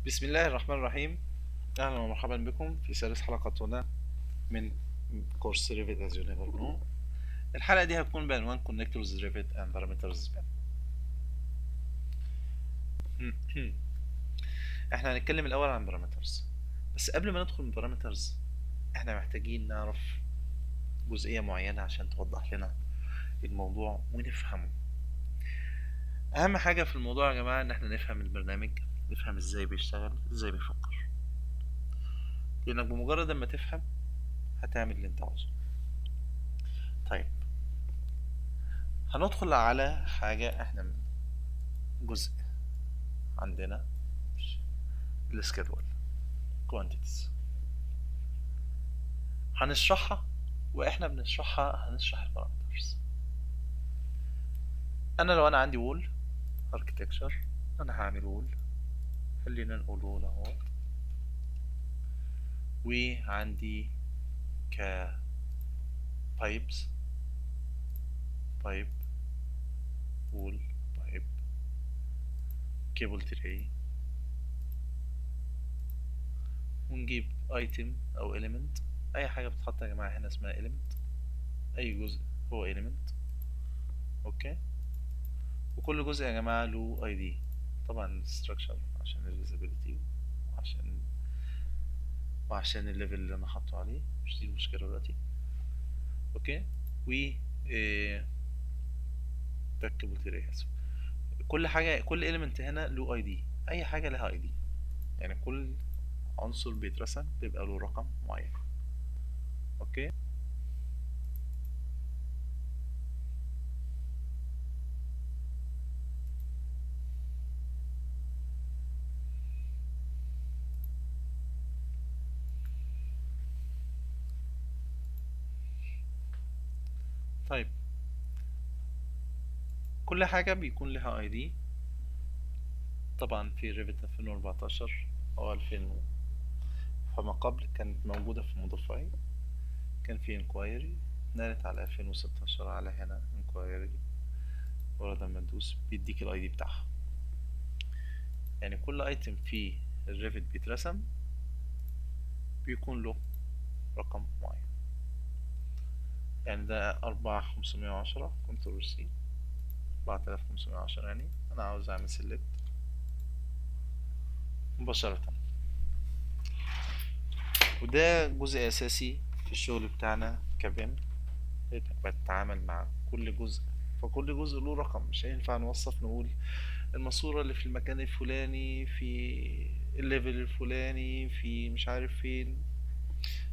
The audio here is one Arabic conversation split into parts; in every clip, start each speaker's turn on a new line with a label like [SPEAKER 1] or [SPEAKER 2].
[SPEAKER 1] بسم الله الرحمن الرحيم. أهلا ومرحبا بكم في ثالث حلقتنا من كورس Revit as you never know. الحلقة دي هتكون بعنوان Connectors Revit and Parameters Span. احنا هنتكلم الأول عن Parameters، بس قبل ما ندخل من Parameters احنا محتاجين نعرف جزئية معينة عشان توضح لنا الموضوع ونفهمه. أهم حاجة في الموضوع يا جماعة إن احنا نفهم البرنامج، نفهم ازاي بيشتغل، ازاي بيفكر، لأنك بمجرد ما تفهم هتعمل اللي انت عاوزه. طيب، هندخل على حاجة احنا جزء عندنا السكادول كوانتيتيز هنشرحها، واحنا بنشرحها هنشرح البارامترز. لو انا عندي وول اركتكتشر، انا هعمل وول، خلينا نقول وول اهو، وعندي ك بايبس، بايب، وول، بايب، كيبل تري، ونجيب ايتم او element. اي حاجه بتتحط يا جماعه هنا اسمها element، اي جزء هو element. اوكي، وكل جزء يا جماعه له اي دي، طبعا structure عشان الفيزيبيليتي وعشان الليفل اللي انا حاطه عليه، مش دي المشكله دلوقتي. اوكي، و تكتب تري اسف. كل حاجه، كل element هنا له اي دي، اي حاجه لها اي دي، يعني كل عنصر بيترسم بيبقى له رقم معين. اوكي، طيب كل حاجه بيكون لها اي دي. طبعا في ريفت 2014 او 2000 فما قبل كانت موجوده في موديفاي، كان في انكوايري، نقلت على 2016 على هنا انكوايري، ورا لما تدوس بيديك الاي دي بتاعها. يعني كل ايتم في الريفت بيترسم بيكون له رقم معين. يعني ده 4510 كنترول سي، 4510. يعني انا عاوز اعمل سيلكت مباشرة، وده جزء اساسي في الشغل بتاعنا كبيم. بتعامل مع كل جزء، فكل جزء له رقم. مش هينفع نوصف نقول الماسورة اللي في المكان الفلاني في الليفل الفلاني في مش عارف فين،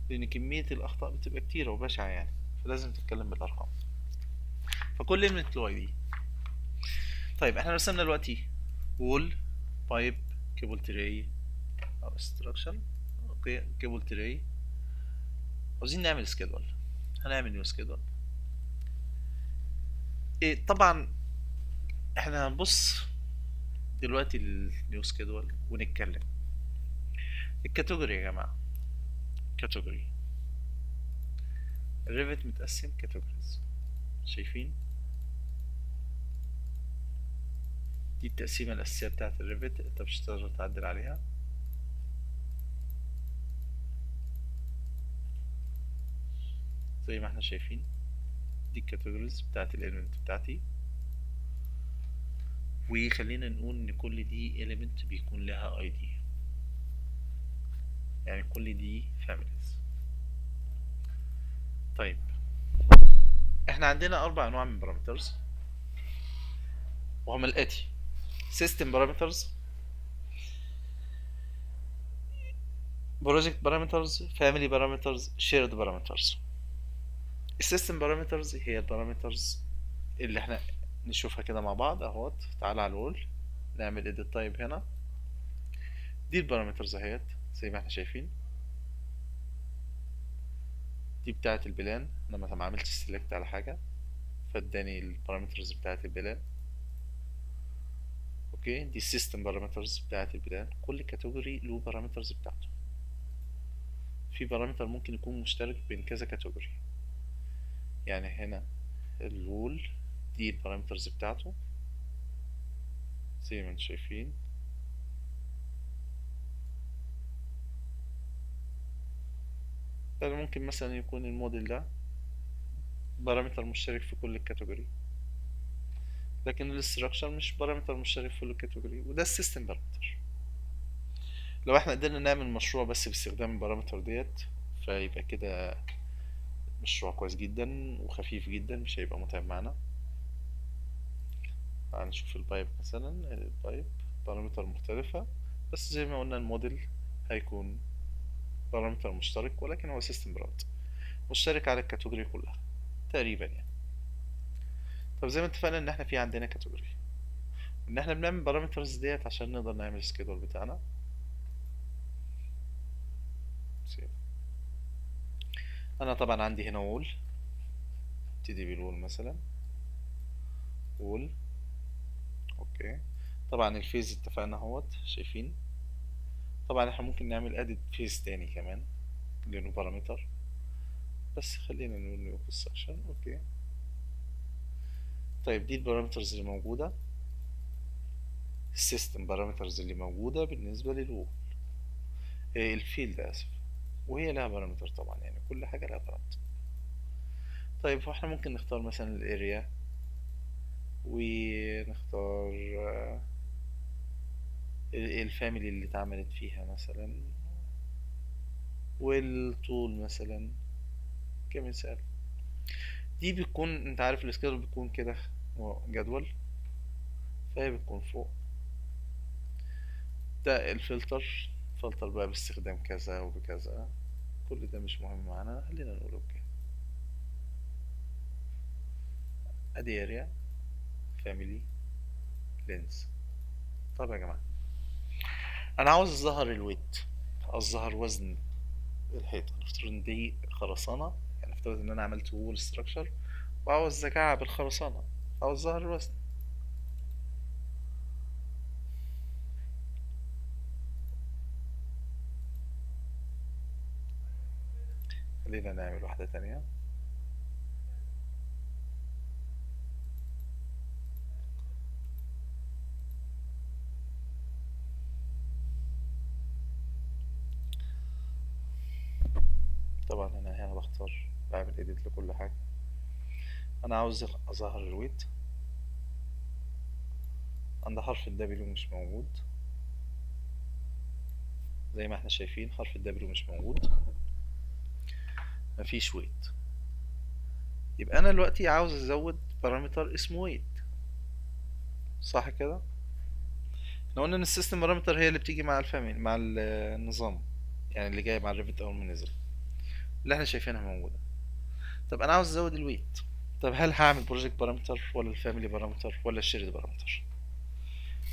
[SPEAKER 1] لان كمية الاخطاء بتبقى كتيرة وبشعة يعني، فلازم تتكلم بالارقام. فكل element له ID. طيب احنا رسمنا دلوقتي وول، بايب، كيبل تري او structure. اوكي، كيبل تري. عاوزين نعمل سكيدول، هنعمل نيو سكيدول. إيه طبعا احنا هنبص دلوقتي للنيو سكيدول ونتكلم. الكاتيجوري يا جماعة، كاتيجوري الريفت متقسم كاتيجوريز، شايفين؟ دي التقسيمة الأساسية بتاعة الريفت، انت مش هتقدر تعدل عليها. زي ما احنا شايفين دي الكاتيجوريز بتاعة الاليمنت بتاعتي، وخلينا نقول ان كل دي element بيكون لها اي دي، يعني كل دي families. طيب احنا عندنا 4 انواع من parameters، وهم الاتي: system parameters، project parameters، family parameters، shared parameters. السيستم parameters هي البارامترز اللي احنا نشوفها كده مع بعض اهوت. تعال على الوول، نعمل edit type هنا. دي البارامترز اهيت زي ما احنا شايفين. دي بتاعة البلان، لما ما عملتش select على حاجة فاداني البارامترز بتاعة البلان. اوكي، دي السيستم بارامترز بتاعة البلان. كل كاتيجوري له بارامترز بتاعته. في بارامتر ممكن يكون مشترك بين كذا كاتيجوري، يعني هنا الوول دي البارامترز بتاعته زي ما انتم شايفين. فممكن مثلا يكون الموديل ده بارامتر مشترك في كل الكاتيجوري، لكن الاستراكشر مش بارامتر مشترك في كل الكاتيجوري، وده السيستم بارامتر. لو احنا قدرنا نعمل مشروع بس باستخدام البارامتر ديت، فيبقى كده مشروع كويس جدا وخفيف جدا، مش هيبقى متعب معانا. هنشوف البايب مثلا، البايب بارامتر مختلفة، بس زي ما قلنا الموديل هيكون بارامتر مشترك، ولكن هو سيستم بارامتر مشترك على الكاتيجوري كلها تقريبا يعني. طب زي ما اتفقنا ان احنا في عندنا كاتيجوري، ان احنا بنعمل بارامترز ديت عشان نقدر نعمل السكيدول بتاعنا. انا طبعا عندي هنا وول، ابتدي بالوول مثلا، وول. اوكي، طبعا الفيز اتفقنا اهوت شايفين. طبعا احنا ممكن نعمل اديت فيز تاني كمان لانه بارامتر، بس خلينا نقول نيو كونستراكشن. اوكي، طيب دي البارامترز اللي موجوده، السيستم بارامترز اللي موجوده بالنسبه للوول، الفيلد اسف، وهي لها بارامتر طبعا، يعني كل حاجه لها بارامتر. طيب فاحنا ممكن نختار مثلا الاريا، ونختار الفاميلي اللي اتعملت فيها مثلا، والطول مثلا كمثال. دي بتكون انت عارف السكيدول بيكون كده جدول، فهي بتكون فوق. ده الفلتر، فلتر بقى باستخدام كذا وبكذا، كل ده مش مهم معانا، خلينا نقول اوكي. ادي اريا، فاميلي، لينز. طب يا جماعة انا عاوز اظهر الويت، اظهر وزن الحيطة. نفترض ان دي خرسانة، يعني نفترض ان انا عملت وول ستراكشر وعاوز اكعب الخرسانة، عاوز اظهر الوزن. خلينا نعمل واحدة تانية. طبعا انا هنا بختار، بعمل edit لكل حاجة. انا عاوز اظهر الويت، عند حرف ال W مش موجود، زي ما احنا شايفين حرف ال W مش موجود، مفيش ويت. يبقى انا دلوقتي عاوز ازود بارامتر اسمه ويت، صح كده؟ احنا قلنا ان السيستم بارامتر هي اللي بتيجي مع الفاميلي مع النظام، يعني اللي جاي مع الريفت اول ما نزل، اللي احنا شايفينها موجودة. طب انا عاوز ازود الويت، طب هل هعمل بروجكت بارامتر ولا الفاميلي بارامتر ولا الشيرد بارامتر؟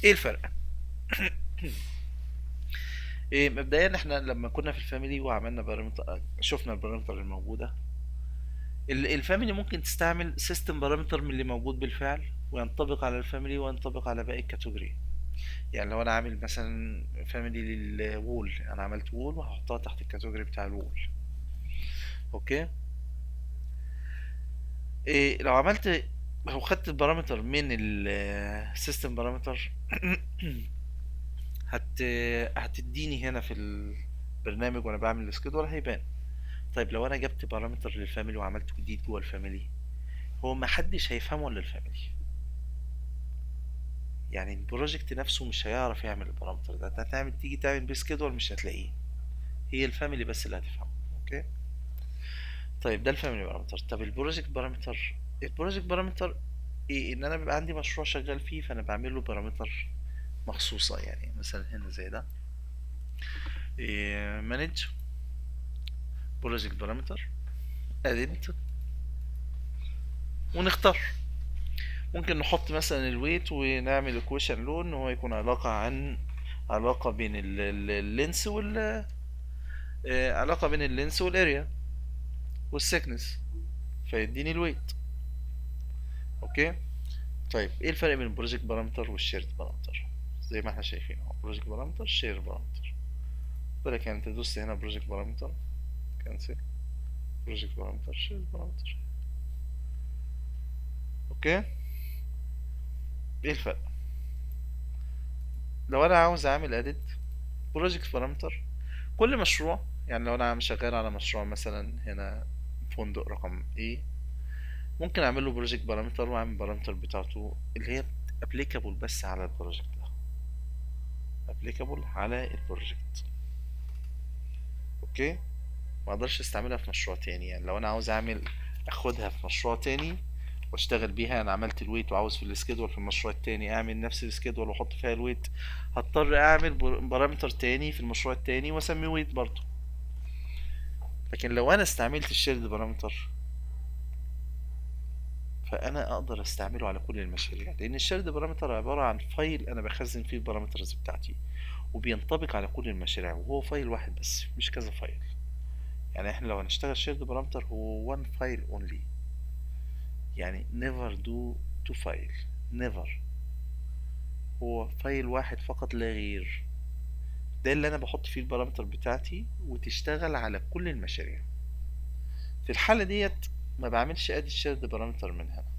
[SPEAKER 1] ايه الفرق؟ إيه، مبدئيا احنا لما كنا في الفاميلي وعملنا بارامتر، شفنا البارامتر الموجودة. الفاميلي ممكن تستعمل سيستم بارامتر من اللي موجود بالفعل، وينطبق على الفاميلي وينطبق على باقي الكاتيجوري. يعني لو انا عامل مثلا فاميلي للوول، انا عملت وول وهحطها تحت الكاتيجوري بتاع الوول. اوكي، إيه لو عملت، لو خدت البارامتر من السيستم بارامتر هت هتديني هنا في البرنامج وانا بعمل السكيدول هيبان. طيب لو انا جبت بارامتر للفاميلي وعملته جديد جوه الفاميلي، هو ما حدش هيفهمه الا الفاميلي، يعني البروجكت نفسه مش هيعرف يعمل البارامتر ده. انت هتعمل، تيجي تعمل بسكيدول مش هتلاقيه، هي الفاميلي بس اللي هتفهمه. اوكي، طيب ده الفاميلي بارامتر. طب البروجكت بارامتر، البروجكت بارامتر ايه؟ ان انا بيبقى عندي مشروع شغال فيه، فانا بعمل له بارامتر مخصوصة. يعني مثلا هنا زي ده، إيه مانج بروجكت بارامتر، ادنت، ونختار. ممكن نحط مثلا الويت ونعمل ايكويشن لون ان هو يكون علاقة بين اللينس علاقة بين اللينس والاريا والسكنس، فيديني الويت. اوكي، طيب ايه الفرق بين البروجكت بارامتر والشيرد بارامتر؟ زي ما احنا شايفين اهو، بروجكت بارامتر، شير بارامتر. بالك يعني انت دوست هنا بروجكت بارامتر، كنسل، بروجكت بارامتر، شير بارامتر. اوكي، ايه الفرق؟ لو انا عاوز اعمل اديت بروجكت بارامتر، كل مشروع يعني لو انا شغال على مشروع مثلا هنا، فندق رقم ايه، ممكن اعمل له بروجكت بارامتر واعمل بارامتر بتاعته اللي هي ابليكابل بس على البروجكت ده، ابليكابل على البروجكت. اوكي. ما اقدرش استعملها في مشروع تاني. يعني لو انا عاوز اعمل اخدها في مشروع تاني واشتغل بيها، انا عملت الويت وعاوز في السكيدول في المشروع التاني اعمل نفس السكيدول واحط فيها الويت، هضطر اعمل بارامتر تاني في المشروع التاني واسميه ويت برضه. لكن لو انا استعملت الشيرد بارامتر، فانا اقدر استعمله على كل المشاريع، لان الشيرد بارامتر عبارة عن فايل انا بخزن فيه البارامترز بتاعتي، وبينطبق على كل المشاريع، وهو فايل واحد بس مش كذا فايل. يعني احنا لو هنشتغل شيرد بارامتر هو one file only. يعني never do to file، never. هو فايل واحد فقط لا غير، ده اللي انا بحط فيه البارامتر بتاعتي وتشتغل على كل المشاريع. في الحالة ديت ما بعملش ادي الشيرد بارامتر من هنا،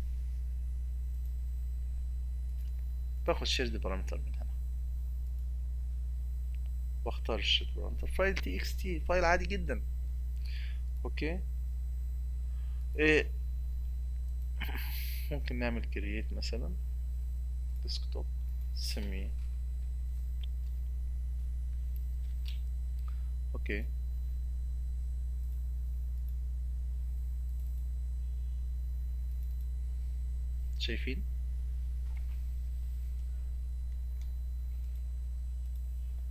[SPEAKER 1] باخد شيرد بارامتر من هنا واختار الشيرد بارامتر فايل تي اكس تي، فايل عادي جدا. اوكي. إيه، ممكن نعمل كرييت مثلا ديسكتوب، سميه. اوكي. شايفين؟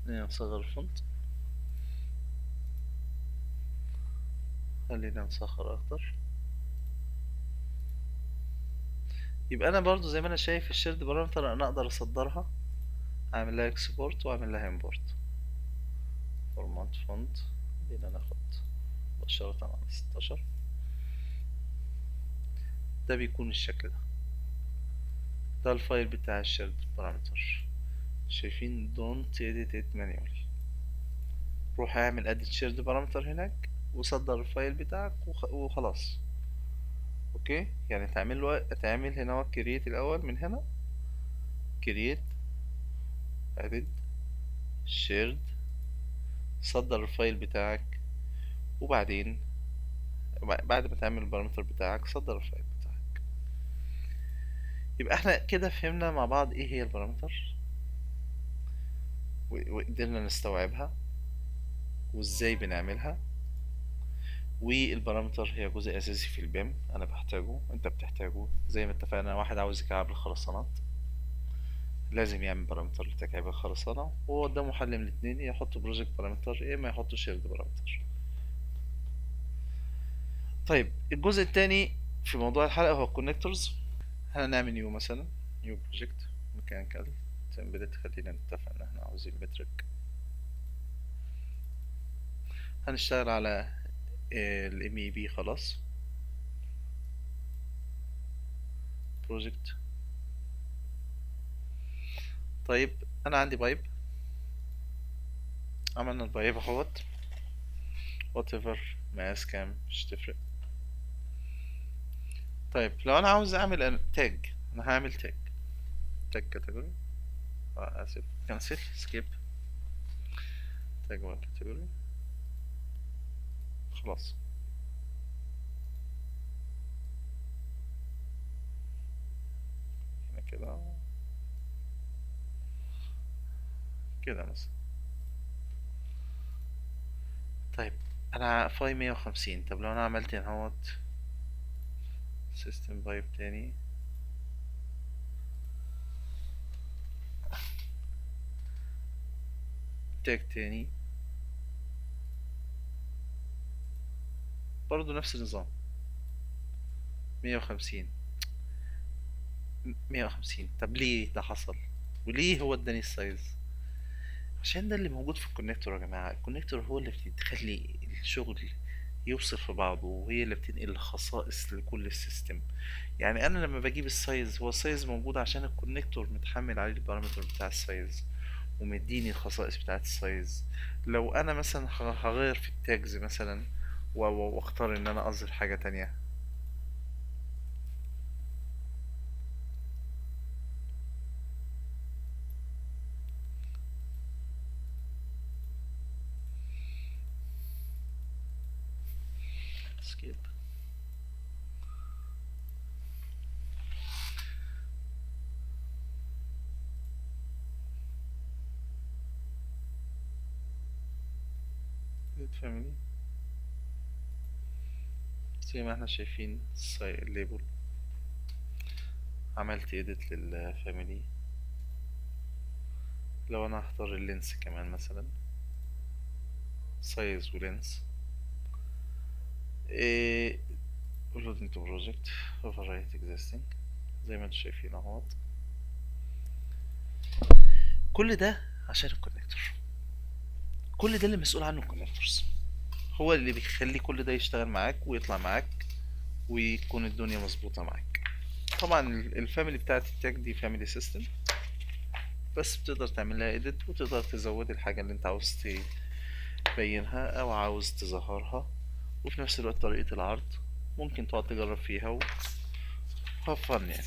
[SPEAKER 1] نصغر الفونت، خلينا نصغر اكتر. يبقى انا برضو زي ما انا شايف الشيرد بارامتر انا اقدر اصدرها، اعمل لها اكسبورت واعمل لها امبورت. فورمات فونت، خلينا ناخد مباشرة على 16. ده بيكون الشكل ده، ده الفايل بتاع الشيرد بارامتر. شايفين؟ don't edit it manually. روح اعمل edit shared بارامتر هناك وصدر الفايل بتاعك وخلاص. اوكي. يعني تعمل هنا create الاول من هنا، create edit shared، صدر الفايل بتاعك، وبعدين بعد ما تعمل البارامتر بتاعك صدر الفايل بتاعك. يبقى احنا كده فهمنا مع بعض ايه هي البارامتر، وقدرنا نستوعبها وازاي بنعملها. والبارامتر هي جزء اساسي في البيم، انا بحتاجه انت بتحتاجه. زي ما اتفقنا، واحد عاوز يكعب الخرسانات لازم يعمل بارامتر لتكعيب الخرسانة، وهو قدامه حل من الاتنين: يا يحط بروجكت بارامتر يا اما يحط شيرد بارامتر. طيب الجزء التاني في موضوع الحلقة هو الكونكتورز. هنعمل نيو مثلا، نيو بروجكت ميكانيكال امبيدد. خلينا نتفق ان احنا عاوزين مترك. هنشتغل على الام اي بي خلاص. بروجكت. طيب انا عندي بايب، عملنا البايب اهوت، وات ايفر مقاس كام مش تفرق. طيب لو انا عاوز اعمل تاج، انا هعمل تاج، تاج كاتيجوري، اسف، كنسل، سكيب، تاج 1 كاتيجوري، خلاص. هنا كده، كده مثلا. طيب انا فاي 150. طب لو انا عملت هنا اهوت سيستم بايب تاني، تاج تاني، برضو نفس النظام، 150. 150. طب ليه ده حصل؟ وليه هو اداني السايز؟ عشان ده اللي موجود في الكونكتور يا جماعة. الكونكتور هو اللي بتخلي الشغل يوصل في بعضه، وهي اللي بتنقل الخصائص لكل السيستم. يعني انا لما بجيب السايز، هو السايز موجود عشان الكونكتور متحمل عليه البارامتر بتاع السايز ومديني الخصائص بتاعت السايز. لو انا مثلا هغير في التاجز مثلا واختار ان انا اظهر حاجة تانية، اسكيب. فاميلي زي ما احنا شايفين الليبل. عملت edit للفاميلي. لو انا هختار اللينس كمان مثلا سايز ولينس إيه loading to project overwrite existing زي ما انتم شايفين اهوت. كل ده عشان الكونكتور. كل ده اللي مسؤول عنه الكونكتورز، هو اللي بيخلي كل ده يشتغل معاك ويطلع معاك ويكون الدنيا مظبوطة معاك. طبعا الفاميلي بتاعت التاج دي فاميلي سيستم، بس بتقدر تعمل لها edit وتقدر تزود الحاجة اللي انت عاوز تبينها او عاوز تظهرها، وفي نفس الوقت طريقة العرض ممكن تقعد تجرب فيها وهفن يعني.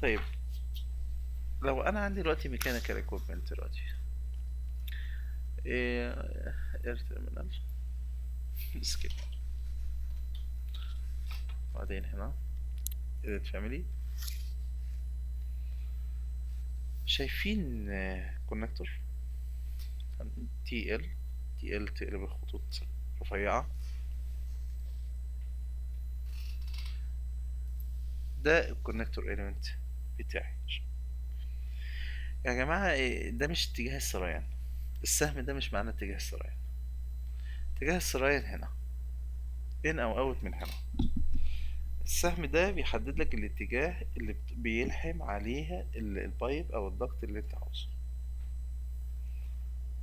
[SPEAKER 1] طيب لو انا عندي دلوقتي ميكانيكال equipment دلوقتي ايه اير تيرمينال سكيب، بعدين هنا edit family. شايفين كونكتور تي ال تقلب الخطوط رفيعة. ده الكونكتور اليمنت بتاعي يا جماعة. ده مش اتجاه السريان، السهم ده مش معناه اتجاه السريان. اتجاه السريان هنا ان او اوت من هنا. السهم ده بيحدد لك الاتجاه اللي بيلحم عليها البايب او الضغط اللي انت عاوزه،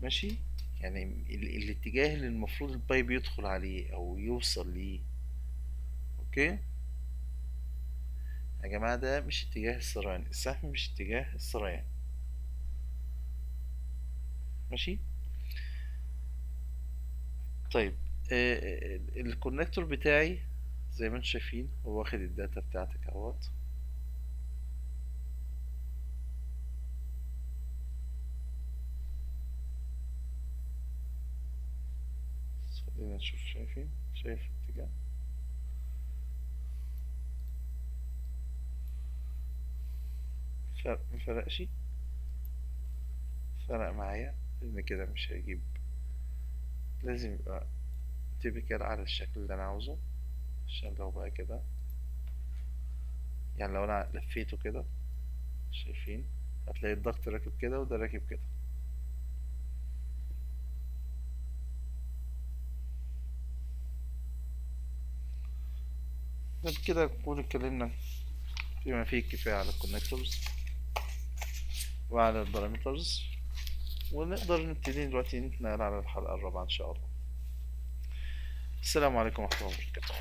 [SPEAKER 1] ماشي؟ يعني الاتجاه اللي المفروض البايب يدخل عليه او يوصل ليه. اوكي يا جماعة، ده مش اتجاه السريان، السهم مش اتجاه السريان، ماشي؟ طيب الكونكتور بتاعي زي ما انتم شايفين هو واخد الداتا بتاعتك اهوت. خلينا نشوف، شايف الاتجاه. مفرقش، فرق معايا لان كده مش هيجيب، لازم يبقى تيبيكال على الشكل اللي انا عاوزه. عشان لو بقى كده، يعني لو انا لفيته كده شايفين هتلاقي الضغط راكب كده وده راكب كده. كده نكون اتكلمنا بما فيه الكفاية على الكونكتورز وعلى البارامترز، ونقدر نبتدي دلوقتي نتنقل على الحلقة الرابعة إن شاء الله. السلام عليكم ورحمة الله وبركاته.